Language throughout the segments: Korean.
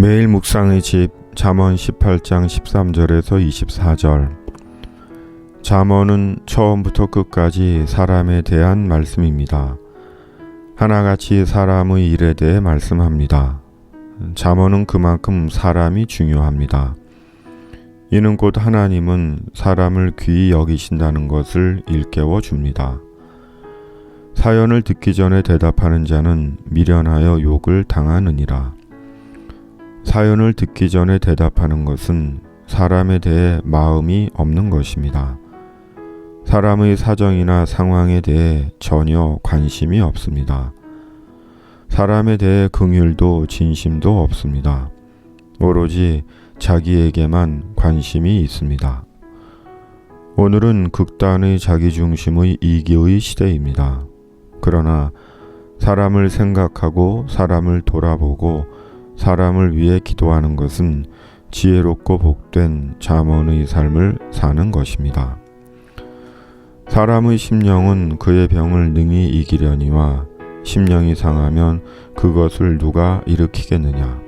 매일 묵상의 집 잠언 18장 13절에서 24절. 잠언은 처음부터 끝까지 사람에 대한 말씀입니다. 하나같이 사람의 일에 대해 말씀합니다. 잠언은 그만큼 사람이 중요합니다. 이는 곧 하나님은 사람을 귀히 여기신다는 것을 일깨워 줍니다. 사연을 듣기 전에 대답하는 자는 미련하여 욕을 당하느니라. 사연을 듣기 전에 대답하는 것은 사람에 대해 마음이 없는 것입니다. 사람의 사정이나 상황에 대해 전혀 관심이 없습니다. 사람에 대해 긍휼도 진심도 없습니다. 오로지 자기에게만 관심이 있습니다. 오늘은 극단의 자기중심의 이기의 시대입니다. 그러나 사람을 생각하고 사람을 돌아보고 사람을 위해 기도하는 것은 지혜롭고 복된 잠언의 삶을 사는 것입니다. 사람의 심령은 그의 병을 능히 이기려니와 심령이 상하면 그것을 누가 일으키겠느냐.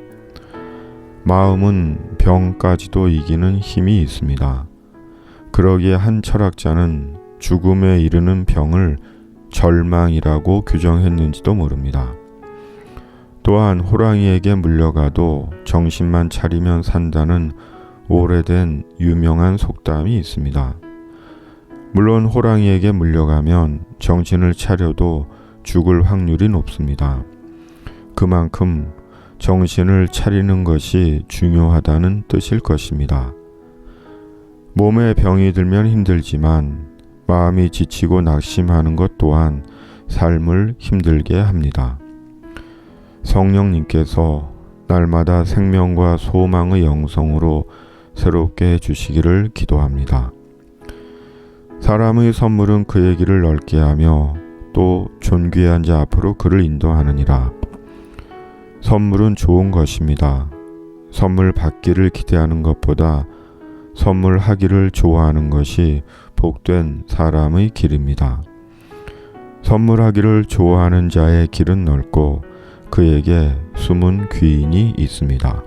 마음은 병까지도 이기는 힘이 있습니다. 그러기에 한 철학자는 죽음에 이르는 병을 절망이라고 규정했는지도 모릅니다. 또한 호랑이에게 물려가도 정신만 차리면 산다는 오래된 유명한 속담이 있습니다. 물론 호랑이에게 물려가면 정신을 차려도 죽을 확률이 높습니다. 그만큼 정신을 차리는 것이 중요하다는 뜻일 것입니다. 몸에 병이 들면 힘들지만 마음이 지치고 낙심하는 것 또한 삶을 힘들게 합니다. 성령님께서 날마다 생명과 소망의 영성으로 새롭게 해주시기를 기도합니다. 사람의 선물은 그의 길을 넓게 하며 또 존귀한 자 앞으로 그를 인도하느니라. 선물은 좋은 것입니다. 선물 받기를 기대하는 것보다 선물하기를 좋아하는 것이 복된 사람의 길입니다. 선물하기를 좋아하는 자의 길은 넓고 그에게 숨은 귀인이 있습니다.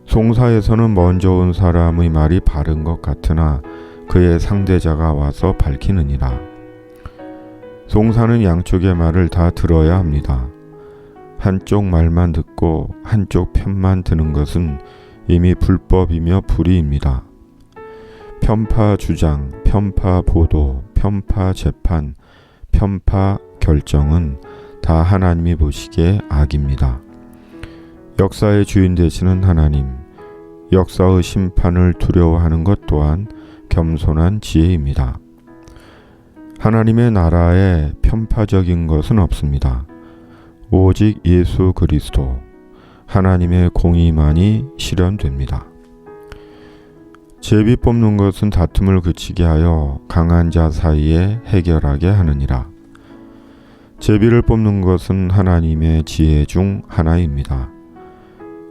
송사에서는 먼저 온 사람의 말이 바른 것 같으나 그의 상대자가 와서 밝히느니라. 송사는 양쪽의 말을 다 들어야 합니다. 한쪽 말만 듣고 한쪽 편만 드는 것은 이미 불법이며 불의입니다. 편파 주장, 편파 보도, 편파 재판, 편파 결정은 다 하나님이 보시기에 악입니다. 역사의 주인 되시는 하나님, 역사의 심판을 두려워하는 것 또한 겸손한 지혜입니다. 하나님의 나라에 편파적인 것은 없습니다. 오직 예수 그리스도, 하나님의 공의만이 실현됩니다. 제비 뽑는 것은 다툼을 그치게 하여 강한 자 사이에 해결하게 하느니라. 제비를 뽑는 것은 하나님의 지혜 중 하나입니다.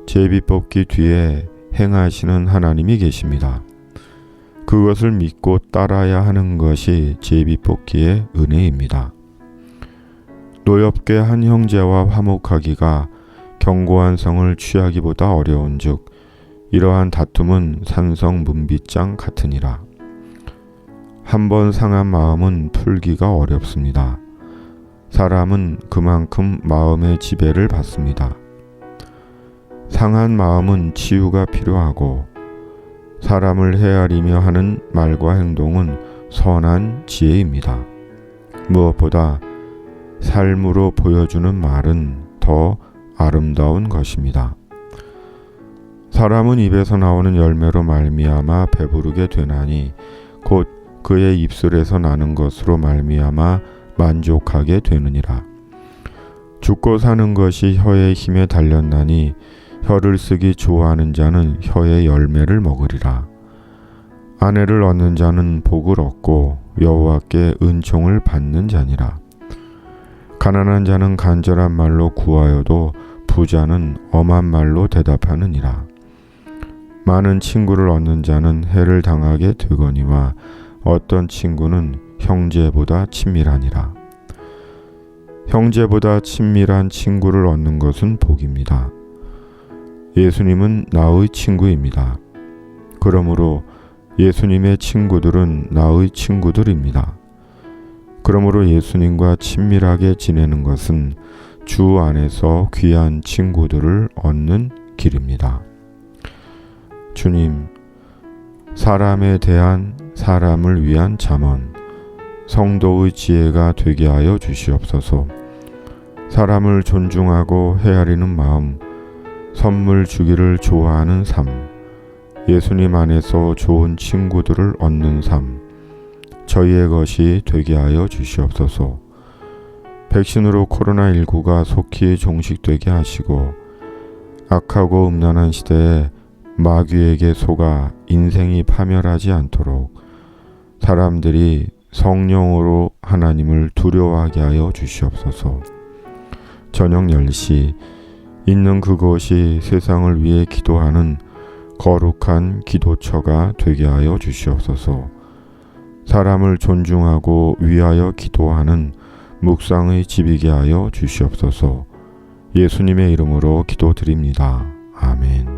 제비 뽑기 뒤에 행하시는 하나님이 계십니다. 그것을 믿고 따라야 하는 것이 제비 뽑기의 은혜입니다. 노엽게 한 형제와 화목하기가 견고한 성을 취하기보다 어려운즉 이러한 다툼은 산성 문빗장 같으니라. 한번 상한 마음은 풀기가 어렵습니다. 사람은 그만큼 마음의 지배를 받습니다. 상한 마음은 치유가 필요하고 사람을 헤아리며 하는 말과 행동은 선한 지혜입니다. 무엇보다 삶으로 보여주는 말은 더 아름다운 것입니다. 사람은 입에서 나오는 열매로 말미암아 배부르게 되나니 곧 그의 입술에서 나는 것으로 말미암아 만족하게 되느니라. 죽고 사는 것이 혀의 힘에 달렸나니 혀를 쓰기 좋아하는 자는 혀의 열매를 먹으리라. 아내를 얻는 자는 복을 얻고 여호와께 은총을 받는 자니라. 가난한 자는 간절한 말로 구하여도 부자는 엄한 말로 대답하느니라. 많은 친구를 얻는 자는 해를 당하게 되거니와 어떤 친구는 형제보다 친밀하니라. 형제보다 친밀한 친구를 얻는 것은 복입니다. 예수님은 나의 친구입니다. 그러므로 예수님의 친구들은 나의 친구들입니다. 그러므로 예수님과 친밀하게 지내는 것은 주 안에서 귀한 친구들을 얻는 길입니다. 주님, 사람에 대한 사람을 위한 잠언, 성도의 지혜가 되게 하여 주시옵소서. 사람을 존중하고 헤아리는 마음, 선물 주기를 좋아하는 삶, 예수님 안에서 좋은 친구들을 얻는 삶, 저희의 것이 되게 하여 주시옵소서. 백신으로 코로나19가 속히 종식되게 하시고 악하고 음란한 시대에 마귀에게 속아 인생이 파멸하지 않도록 사람들이 성령으로 하나님을 두려워하게 하여 주시옵소서. 저녁 10시 있는 그곳이 세상을 위해 기도하는 거룩한 기도처가 되게 하여 주시옵소서. 사람을 존중하고 위하여 기도하는 묵상의 집이게 하여 주시옵소서. 예수님의 이름으로 기도드립니다. 아멘.